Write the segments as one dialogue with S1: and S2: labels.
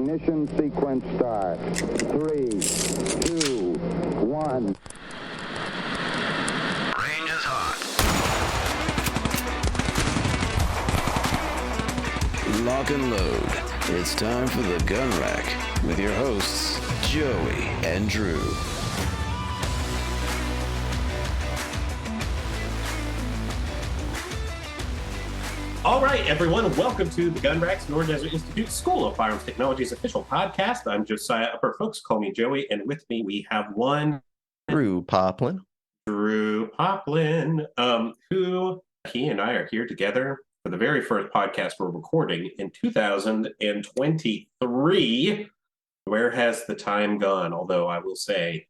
S1: Ignition sequence start. 3, 2, 1.
S2: Range is hot. Lock and load. It's time for the Gun Rack with your hosts, Joey and Drew.
S3: All right, everyone, welcome to the Gun Rack, Sonoran Desert Institute School of Firearms Technology's official podcast. I'm Josiah Upper. Folks call me Joey, and with me we have one
S4: Drew Poplin,
S3: who he and I are here together for the very first podcast we're recording in 2023. Where has the time gone? Although I will say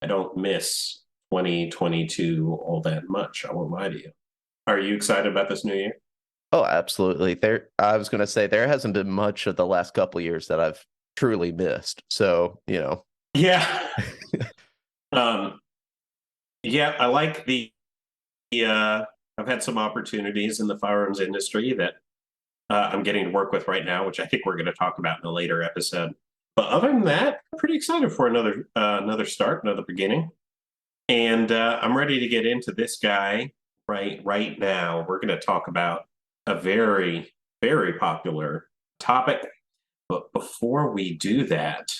S3: I don't miss 2022 all that much. I won't lie to you. Are you excited about this new year?
S4: Oh, absolutely. I was going to say there hasn't been much of the last couple of years that I've truly missed. So,
S3: Yeah. Yeah, I like I've had some opportunities in the firearms industry that I'm getting to work with right now, which I think we're going to talk about in a later episode. But other than that, I'm pretty excited for another start, another beginning. And I'm ready to get into this guy right now. We're going to talk about a very, very popular topic. But before we do that,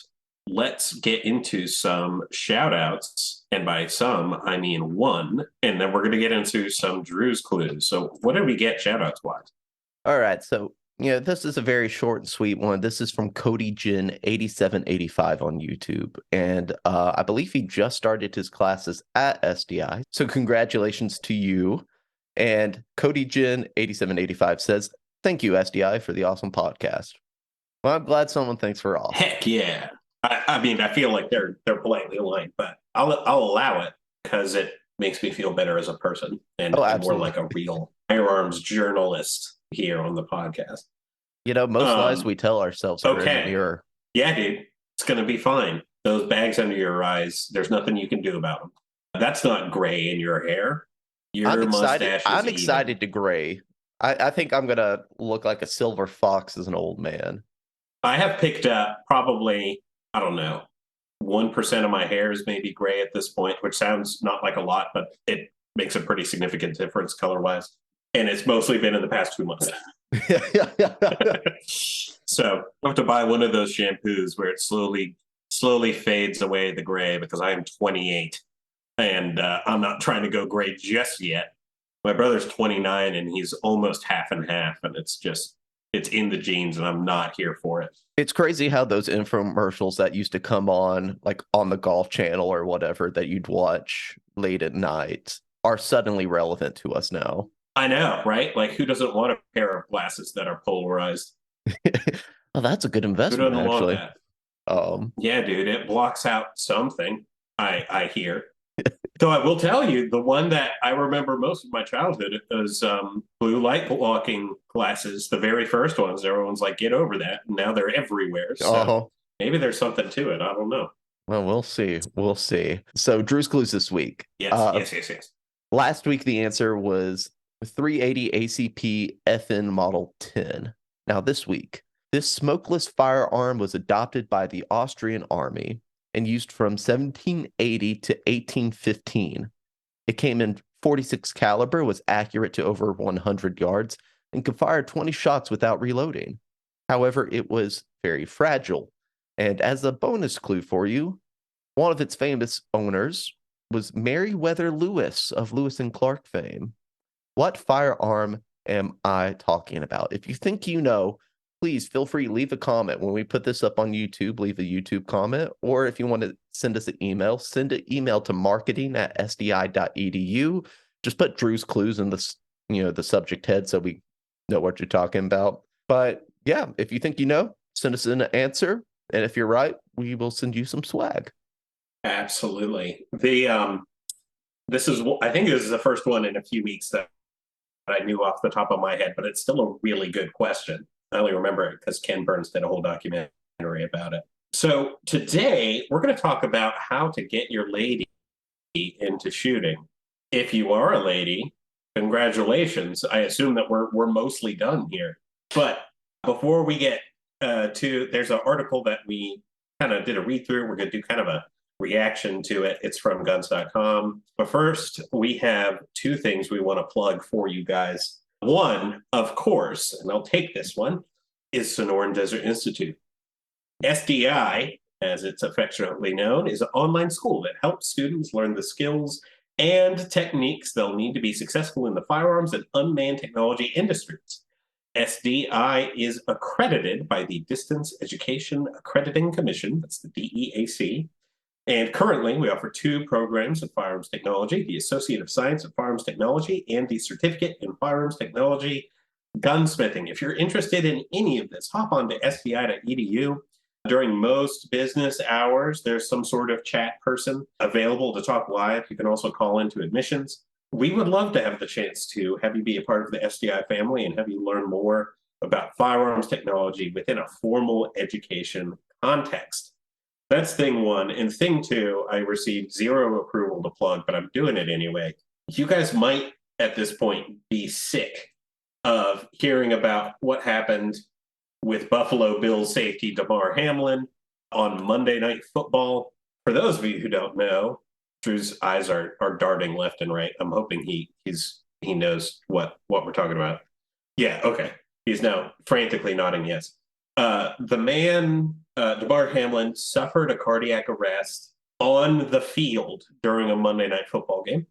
S3: let's get into some shout outs. And by some, I mean one. And then we're going to get into some Drew's clues. So what did we get shout outs wise?
S4: All right. So, this is a very short and sweet one. This is from Cody Gin 8785 on YouTube. And I believe he just started his classes at SDI. So congratulations to you. And Cody Gin 8785 says, "Thank you, SDI, for the awesome podcast." Well, I'm glad someone thinks we're awesome.
S3: Heck yeah. I mean, I feel like they're politely aligned, but I'll allow it because it makes me feel better as a person and more like a real firearms journalist here on the podcast.
S4: Most lies we tell ourselves are in the mirror.
S3: Yeah, dude, it's going to be fine. Those bags under your eyes, there's nothing you can do about them. That's not gray in your hair. Your mustache is
S4: I'm excited to gray. I think I'm going to look like a silver fox as an old man.
S3: I have picked up probably, 1% of my hair is maybe gray at this point, which sounds not like a lot, but it makes a pretty significant difference color-wise. And it's mostly been in the past 2 months. So I have to buy one of those shampoos where it slowly fades away the gray because I am 28 and I'm not trying to go gray just yet. My brother's 29 and he's almost half and half, and it's in the genes and I'm not here for it.
S4: It's crazy how those infomercials that used to come on, like on the Golf Channel or whatever that you'd watch late at night, are suddenly relevant to us now.
S3: I know, right? Like, who doesn't want a pair of glasses that are polarized?
S4: Oh, that's a good investment,
S3: who doesn't
S4: actually.
S3: Want that? Yeah, dude, it blocks out something, I hear. Though I will tell you, the one that I remember most of my childhood is blue light blocking glasses, the very first ones. Everyone's like, get over that. And now they're everywhere. So maybe there's something to it. I don't know.
S4: Well, we'll see. We'll see. So Drew's clues this week.
S3: Yes.
S4: Last week, the answer was 380 ACP FN Model 10. Now this week, this smokeless firearm was adopted by the Austrian Army and used from 1780 to 1815. It came in 46 caliber, was accurate to over 100 yards, and could fire 20 shots without reloading. However, it was very fragile. And as a bonus clue for you, one of its famous owners was Meriwether Lewis of Lewis and Clark fame. What firearm am I talking about? If you think you know, please feel free to leave a comment. When we put this up on YouTube, leave a YouTube comment. Or if you want to send us an email, send an email to marketing@sdi.edu. Just put Drew's clues in the subject head so we know what you're talking about. But yeah, if you think you know, send us an answer. And if you're right, we will send you some swag.
S3: Absolutely. I think this is the first one in a few weeks that I knew off the top of my head, but it's still a really good question. I only remember it because Ken Burns did a whole documentary about it. So today we're going to talk about how to get your lady into shooting. If you are a lady, congratulations. I assume that we're mostly done here. But before we get there's an article that we kind of did a read through. We're going to do kind of a reaction to it. It's from guns.com. But first, we have two things we want to plug for you guys. One, of course, and I'll take this one, is Sonoran Desert Institute. SDI, as it's affectionately known, is an online school that helps students learn the skills and techniques they'll need to be successful in the firearms and unmanned technology industries. SDI is accredited by the Distance Education Accrediting Commission, that's the DEAC. And currently, we offer two programs in firearms technology, the Associate of Science in Firearms Technology and the Certificate in Firearms Technology Gunsmithing. If you're interested in any of this, hop on to sdi.edu. During most business hours, there's some sort of chat person available to talk live. You can also call into admissions. We would love to have the chance to have you be a part of the SDI family and have you learn more about firearms technology within a formal education context. That's thing one. And thing two, I received zero approval to plug, but I'm doing it anyway. You guys might, at this point, be sick of hearing about what happened with Buffalo Bills safety Damar Hamlin on Monday Night Football. For those of you who don't know, Drew's eyes are darting left and right. I'm hoping he knows what we're talking about. Yeah, okay. He's now frantically nodding yes. The man, Damar Hamlin, suffered a cardiac arrest on the field during a Monday Night Football game.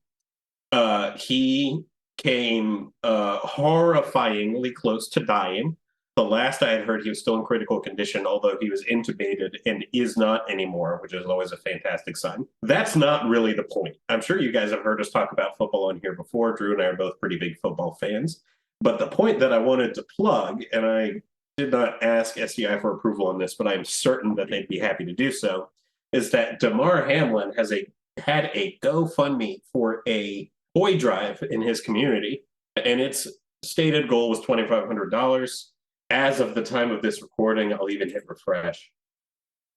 S3: He came horrifyingly close to dying. The last I had heard, he was still in critical condition, although he was intubated and is not anymore, which is always a fantastic sign. That's not really the point. I'm sure you guys have heard us talk about football on here before. Drew and I are both pretty big football fans. But the point that I wanted to plug, and I did not ask SDI for approval on this, but I'm certain that they'd be happy to do so, is that Damar Hamlin had a GoFundMe for a toy drive in his community, and its stated goal was $2,500. As of the time of this recording, I'll even hit refresh,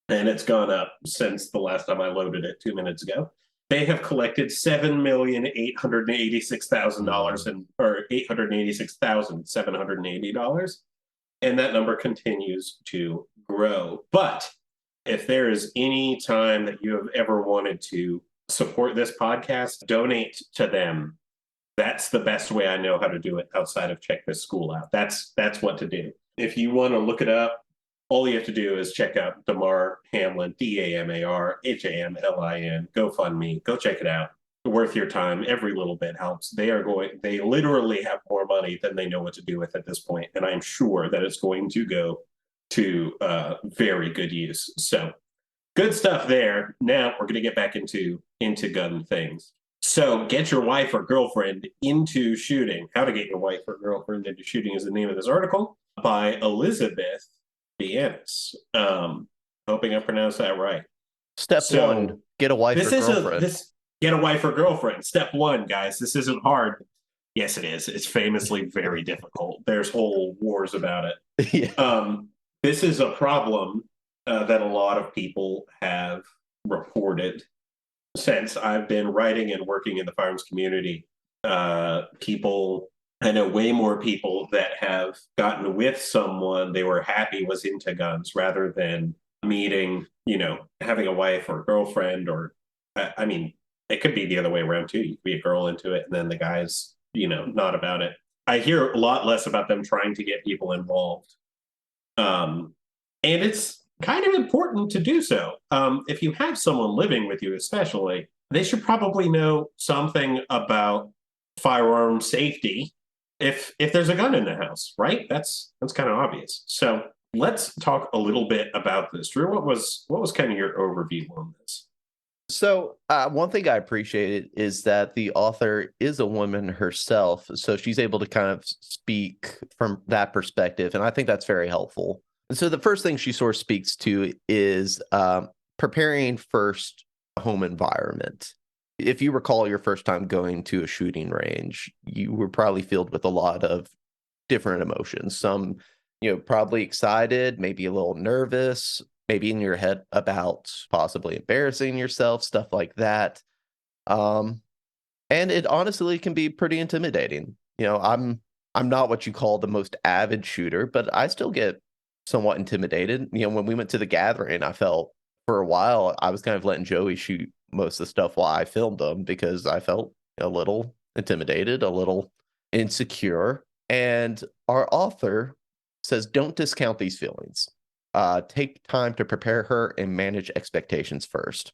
S3: and it's gone up since the last time I loaded it 2 minutes ago. They have collected $7,886,000 or $886,780, and that number continues to grow. But if there is any time that you have ever wanted to support this podcast, donate to them. That's the best way I know how to do it outside of check this school out. That's what to do. If you want to look it up, all you have to do is check out Damar Hamlin, DAMARHAMLIN, GoFundMe. Go check it out. Worth your time. Every little bit helps. They literally have more money than they know what to do with at this point, and I'm sure that it's going to go to very good use. So good stuff there. Now we're going to get back into gun things. So get your wife or girlfriend into shooting. How to get your wife or girlfriend into shooting is the name of this article by Elizabeth Bianis. Hoping I pronounced that right.
S4: Step one, get a wife or girlfriend.
S3: Get a wife or girlfriend. Step one, guys. This isn't hard. Yes, it is. It's famously very difficult. There's whole wars about it. Yeah. This is a problem that a lot of people have reported since I've been writing and working in the firearms community. I know way more people that have gotten with someone they were happy was into guns rather than meeting, having a wife or a girlfriend, or, I mean, it could be the other way around too. You could be a girl into it and then the guy's, not about it. I hear a lot less about them trying to get people involved. And it's kind of important to do so. If you have someone living with you, especially, they should probably know something about firearm safety if there's a gun in the house, right? That's kind of obvious. So let's talk a little bit about this. Drew, what was kind of your overview on this?
S4: So one thing I appreciated is that the author is a woman herself, so she's able to kind of speak from that perspective, and I think that's very helpful. So the first thing she sort of speaks to is preparing first home environment. If you recall your first time going to a shooting range, you were probably filled with a lot of different emotions. Some, probably excited, maybe a little nervous, maybe in your head about possibly embarrassing yourself, stuff like that. And it honestly can be pretty intimidating. I'm not what you call the most avid shooter, but I still get somewhat intimidated. When we went to the gathering, I felt for a while I was kind of letting Joey shoot most of the stuff while I filmed them because I felt a little intimidated, a little insecure. And our author says, don't discount these feelings. Take time to prepare her and manage expectations first.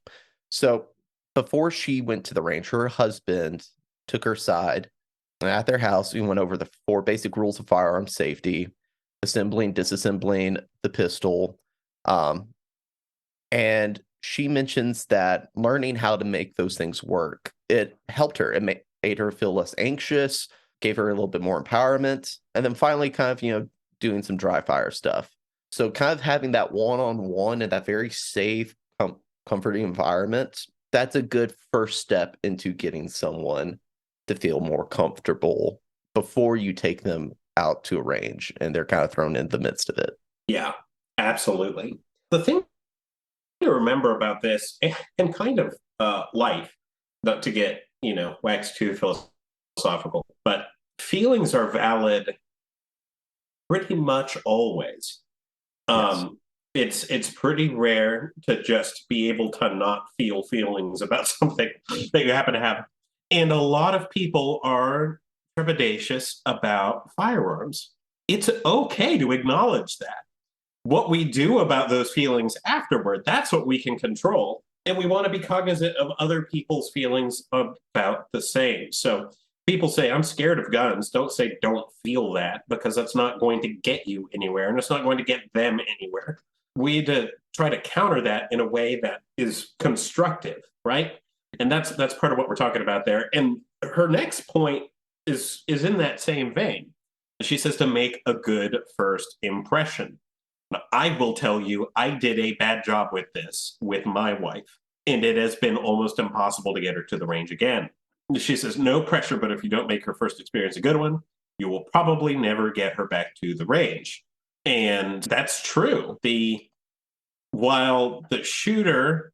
S4: So before she went to the range, her husband took her aside. At their house, we went over the 4 basic rules of firearm safety: assembling, disassembling the pistol. And she mentions that learning how to make those things work, it helped her. It made her feel less anxious, gave her a little bit more empowerment, and then finally kind of, doing some dry fire stuff. So kind of having that one-on-one and that very safe, comforting environment, that's a good first step into getting someone to feel more comfortable before you take them out to a range and they're kind of thrown in the midst of it.
S3: Yeah, absolutely. The thing to remember about this and kind of life, not to get, wax too philosophical, but feelings are valid pretty much always. It's pretty rare to just be able to not feel feelings about something that you happen to have. And a lot of people are trepidatious about firearms. It's okay to acknowledge that. What we do about those feelings afterward, that's what we can control. And we want to be cognizant of other people's feelings about the same. So people say, I'm scared of guns. Don't say, don't feel that, because that's not going to get you anywhere and it's not going to get them anywhere. We need to try to counter that in a way that is constructive, right? And that's part of what we're talking about there. And her next point is in that same vein. She says to make a good first impression. I will tell you, I did a bad job with this with my wife, and it has been almost impossible to get her to the range again. She says, no pressure, but if you don't make her first experience a good one, you will probably never get her back to the range. And that's true. While the shooter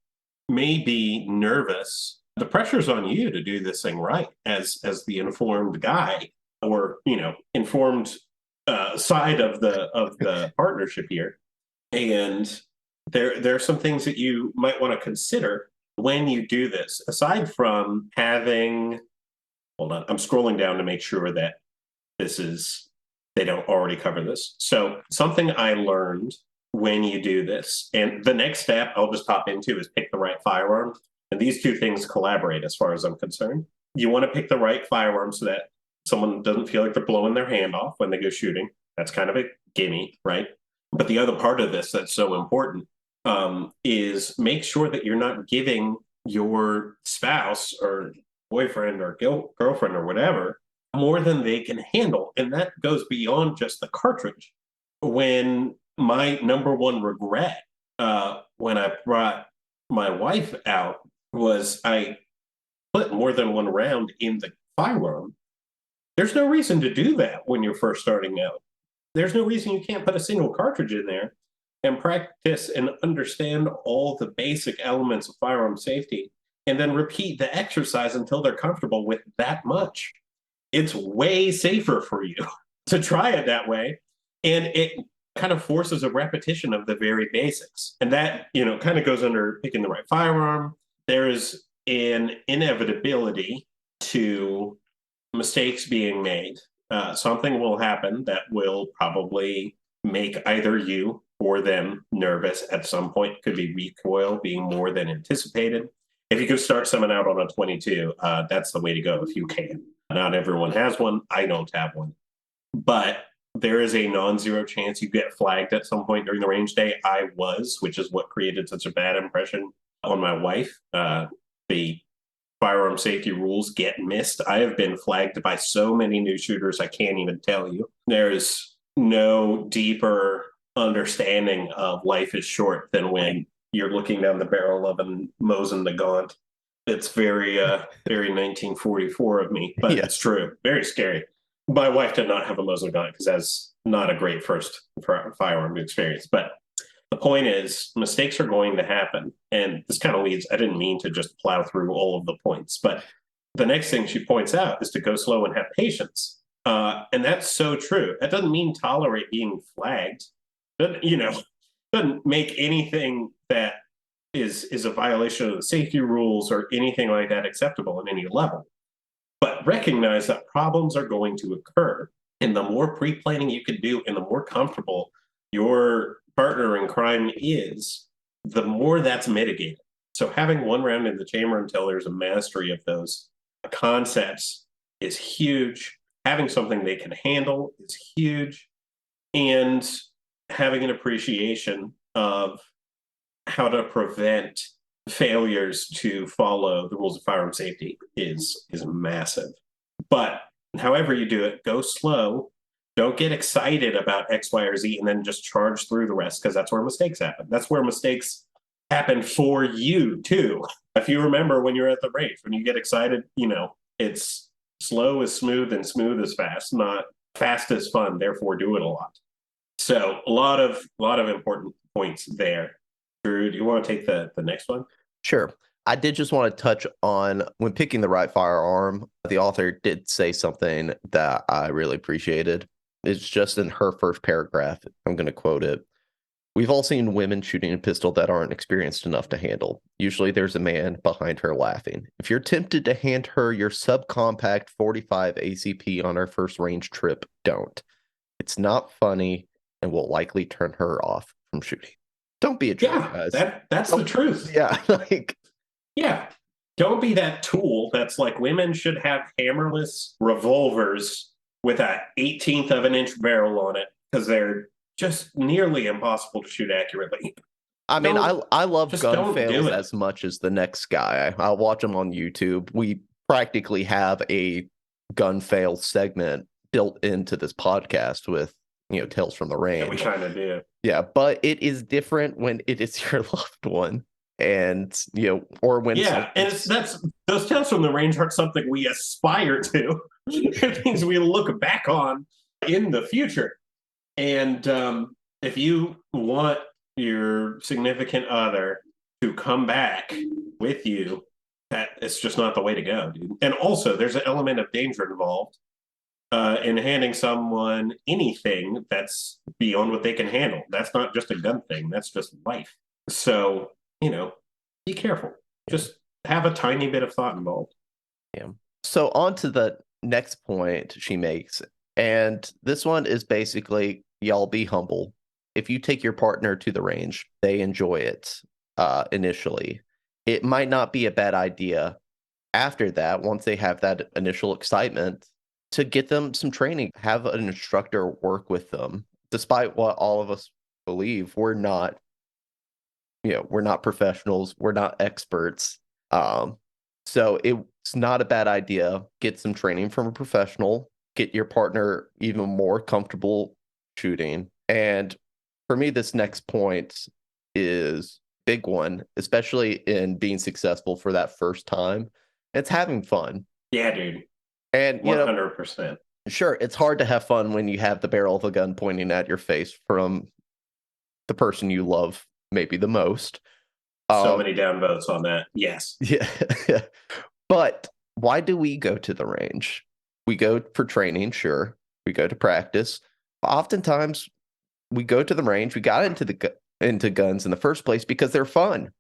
S3: may be nervous, the pressure's on you to do this thing right as the informed guy, or informed side of the partnership here. And there are some things that you might want to consider when you do this, aside from having, hold on, I'm scrolling down to make sure that they don't already cover this. So something I learned when you do this, and the next step I'll just hop into, is pick the right firearm. And these two things collaborate as far as I'm concerned. You want to pick the right firearm so that someone doesn't feel like they're blowing their hand off when they go shooting. That's kind of a gimme, right? But the other part of this that's so important is make sure that you're not giving your spouse or boyfriend or girlfriend or whatever more than they can handle. And that goes beyond just the cartridge. When my number one regret when I brought my wife out was I put more than one round in the firearm. There's no reason to do that when you're first starting out. There's no reason you can't put a single cartridge in there and practice and understand all the basic elements of firearm safety, and then repeat the exercise until they're comfortable with that much. It's way safer for you to try it that way. And it kind of forces a repetition of the very basics. And that, kind of goes under picking the right firearm. There's an inevitability to mistakes being made. Something will happen that will probably make either you or them nervous at some point. Could be recoil being more than anticipated. If you could start someone out on a 22, that's the way to go if you can. Not everyone has one. I don't have one. But there is a non-zero chance you get flagged at some point during the range day. I was, which is what created such a bad impression on my wife. The firearm safety rules get missed. I have been flagged by so many new shooters, I can't even tell you. There's no deeper understanding of life is short than when you're looking down the barrel of a Mosin Nagant. It's very 1944 of me, but It's true. Very scary. My wife did not have a Mosin Nagant because that's not a great first firearm experience. But the point is, mistakes are going to happen. And this kind of leads, I didn't mean to just plow through all of the points, but the next thing she points out is to go slow and have patience. And that's so true. That doesn't mean tolerate being flagged. doesn't make anything that is a violation of the safety rules or anything like that acceptable at any level. But recognize that problems are going to occur. And the more pre-planning you can do and the more comfortable your partner in crime is, the more that's mitigated. So having one round in the chamber until there's a mastery of those concepts is huge. Having something they can handle is huge. And having an appreciation of how to prevent failures to follow the rules of firearm safety is massive. But however you do it, go slow. Don't get excited about X, Y, or Z and then just charge through the rest, because that's where mistakes happen. That's where mistakes happen for you too. If you remember when you're at the range, when you get excited, it's slow is smooth and smooth is fast, not fast is fun, therefore do it a lot. So a lot of important points there. Drew, do you want to take the next one?
S4: Sure. I did just want to touch on, when picking the right firearm, the author did say something that I really appreciated. It's just in her first paragraph. I'm going to quote it. "We've all seen women shooting a pistol that aren't experienced enough to handle. Usually there's a man behind her laughing. If you're tempted to hand her your subcompact 45 ACP on her first range trip, don't. It's not funny and will likely turn her off from shooting." Don't be a jerk, guys.
S3: That's the truth.
S4: Yeah,
S3: Yeah. Don't be that tool that's like, women should have hammerless revolvers with a 1/18 of an inch barrel on it because they're just nearly impossible to shoot accurately.
S4: I mean, I love gun fails
S3: it.
S4: as much as the next guy. I'll watch them on YouTube. We practically have a gun fail segment built into this podcast with, Tales from the Range.
S3: Yeah, we kind of do.
S4: Yeah, but it is different when it is your loved one. And or when
S3: and that's those Tales from the Range aren't something we aspire to. It means we look back on in the future. And if you want your significant other to come back with you, that it's just not the way to go, dude. And also, there's an element of danger involved in handing someone anything that's beyond what they can handle. That's not just a gun thing. That's just life. So, be careful. Just have a tiny bit of thought involved.
S4: Yeah. So on to the next point she makes. And this one is basically, y'all be humble. If you take your partner to the range, they enjoy it initially. It might not be a bad idea after that, once they have that initial excitement, to get them some training, have an instructor work with them. Despite what all of us believe, we're not professionals, we're not experts. So it's not a bad idea. Get some training from a professional, get your partner even more comfortable shooting. And for me, this next point is a big one, especially in being successful for that first time. It's having fun.
S3: Yeah, dude.
S4: And
S3: 100%.
S4: Sure, it's hard to have fun when you have the barrel of a gun pointing at your face from the person you love maybe the most.
S3: So many downvotes on that. Yes.
S4: Yeah. But why do we go to the range? We go for training, sure. We go to practice. Oftentimes, we go to the range. We got into guns in the first place because they're fun.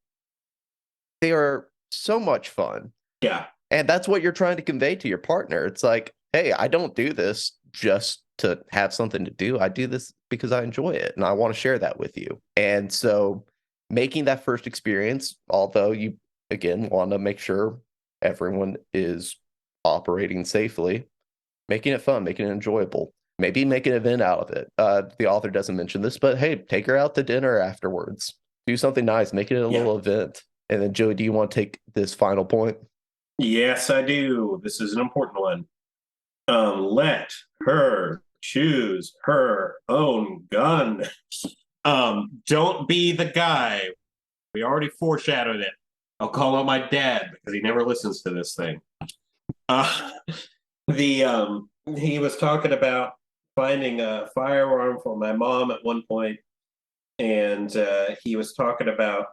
S4: They are so much fun.
S3: Yeah.
S4: And that's what you're trying to convey to your partner. It's like, hey, I don't do this just to have something to do. I do this because I enjoy it and I want to share that with you. And so making that first experience, although you, again, want to make sure everyone is operating safely, making it fun, making it enjoyable, maybe make an event out of it. The author doesn't mention this, but hey, take her out to dinner afterwards. Do something nice, make it a little event. And then, Joey, do you want to take this final point?
S3: Yes, I do. This is an important one. Let her choose her own gun. Don't be the guy. We already foreshadowed it. I'll call out my dad because he never listens to this thing. He was talking about finding a firearm for my mom at one point, and he was talking about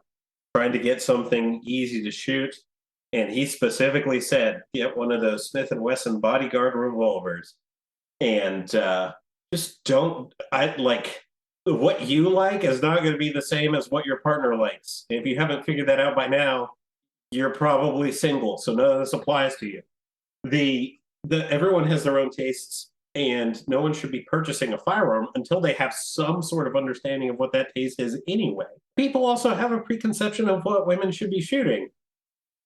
S3: trying to get something easy to shoot. And he specifically said, get one of those Smith & Wesson bodyguard revolvers. And just don't, what you like is not going to be the same as what your partner likes. If you haven't figured that out by now, you're probably single, so none of this applies to you. The everyone has their own tastes, and no one should be purchasing a firearm until they have some sort of understanding of what that taste is anyway. People also have a preconception of what women should be shooting.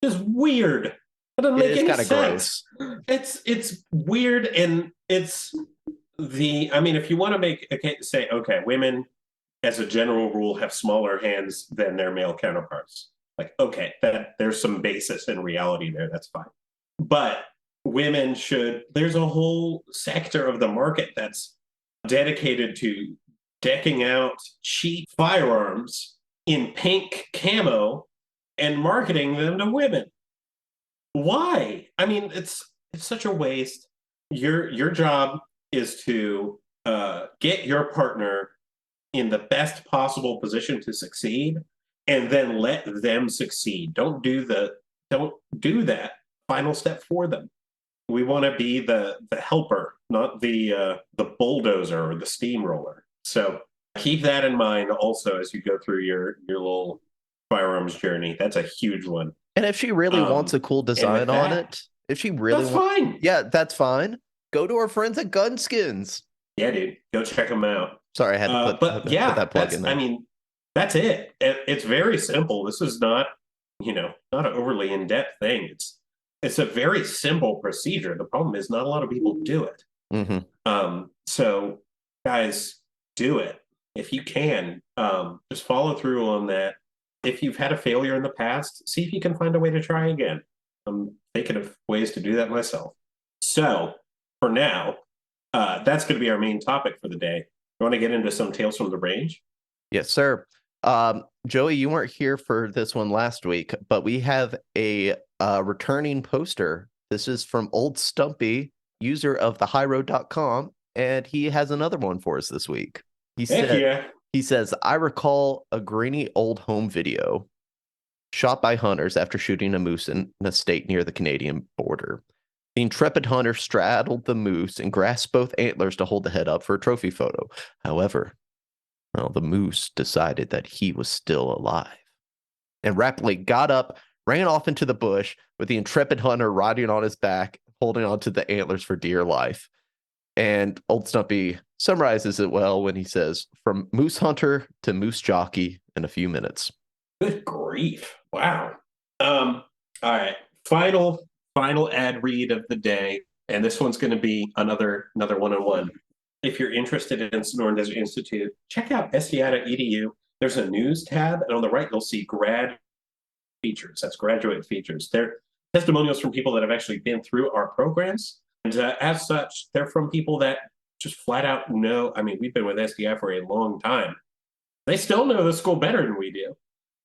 S3: It's weird. That doesn't make any sense. Gross. It's weird, and it's I mean, if you want to make say, okay, women as a general rule have smaller hands than their male counterparts. Like, okay, that there's some basis in reality there. That's fine. But women there's a whole sector of the market that's dedicated to decking out cheap firearms in pink camo and marketing them to women. Why? I mean, it's such a waste. Your job is to get your partner in the best possible position to succeed, and then let them succeed. Don't do that final step for them. We want to be the helper, not the bulldozer or the steamroller. So keep that in mind also as you go through your little firearms journey. That's a huge one.
S4: And if she really wants a cool design on it, if she really
S3: that's fine.
S4: Yeah, that's fine. Go to our friends at Gunskins.
S3: Yeah, dude, go check them out.
S4: Sorry, I had to put that plug in there.
S3: I mean, that's it. It's very simple. This is not, not an overly in-depth thing. It's a very simple procedure. The problem is not a lot of people do it.
S4: Mm-hmm.
S3: So guys, do it. If you can, just follow through on that. If you've had a failure in the past, see if you can find a way to try again. I'm thinking of ways to do that myself. So for now, that's going to be our main topic for the day. You want to get into some tales from the range?
S4: Yes, sir. Joey, you weren't here for this one last week, but we have a returning poster. This is from Old Stumpy, user of thehighroad.com, and he has another one for us this week. He says, I recall a grainy old home video shot by hunters after shooting a moose in a state near the Canadian border. The intrepid hunter straddled the moose and grasped both antlers to hold the head up for a trophy photo. However, the moose decided that he was still alive and rapidly got up, ran off into the bush with the intrepid hunter riding on his back, holding onto the antlers for dear life. And Old Stumpy summarizes it well when he says, from moose hunter to moose jockey in a few minutes.
S3: Good grief. Wow. All right. Final ad read of the day. And this one's going to be another one-on-one. If you're interested in Sonoran Desert Institute, check out SDI.edu. There's a news tab, and on the right, you'll see grad features. That's graduate features. They're testimonials from people that have actually been through our programs. And as such, they're from people that just flat out know. I mean, we've been with SDI for a long time. They still know the school better than we do.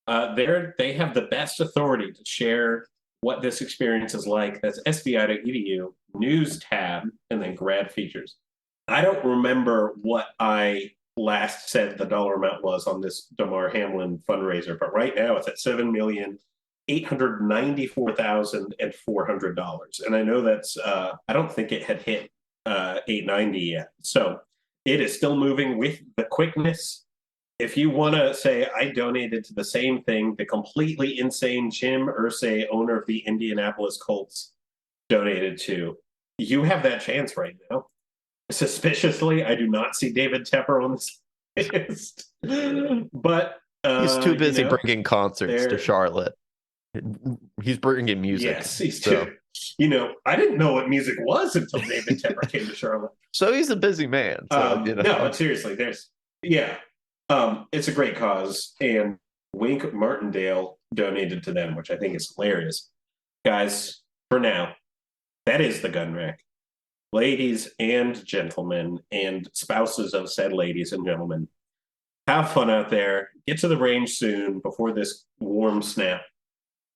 S3: They have the best authority to share what this experience is like. That's SDI.edu, news tab, and then grad features. I don't remember what I last said the dollar amount was on this Damar Hamlin fundraiser, but right now it's at $7,894,400. And I know that's, I don't think it had hit 890 yet. So it is still moving with the quickness. If you want to say, I donated to the same thing, the completely insane Jim Irsay, owner of the Indianapolis Colts, donated to, you have that chance right now. Suspiciously, I do not see David Tepper on this list. But
S4: he's too busy bringing concerts to Charlotte. He's bringing music.
S3: Yes, he's too. I didn't know what music was until David Tepper came to Charlotte.
S4: So he's a busy man. So,
S3: No, but seriously, it's a great cause. And Wink Martindale donated to them, which I think is hilarious. Guys, for now, that is the gun rack. Ladies and gentlemen, and spouses of said ladies and gentlemen, have fun out there. Get to the range soon before this warm snap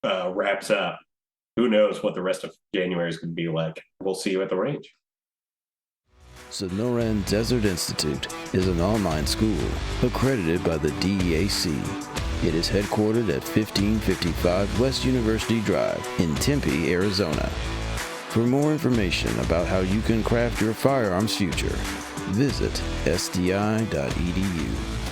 S3: wraps up. Who knows what the rest of January is going to be like. We'll see you at the range.
S2: Sonoran Desert Institute is an online school accredited by the DEAC. It is headquartered at 1555 West University Drive in Tempe, Arizona. For more information about how you can craft your firearms future, visit sdi.edu.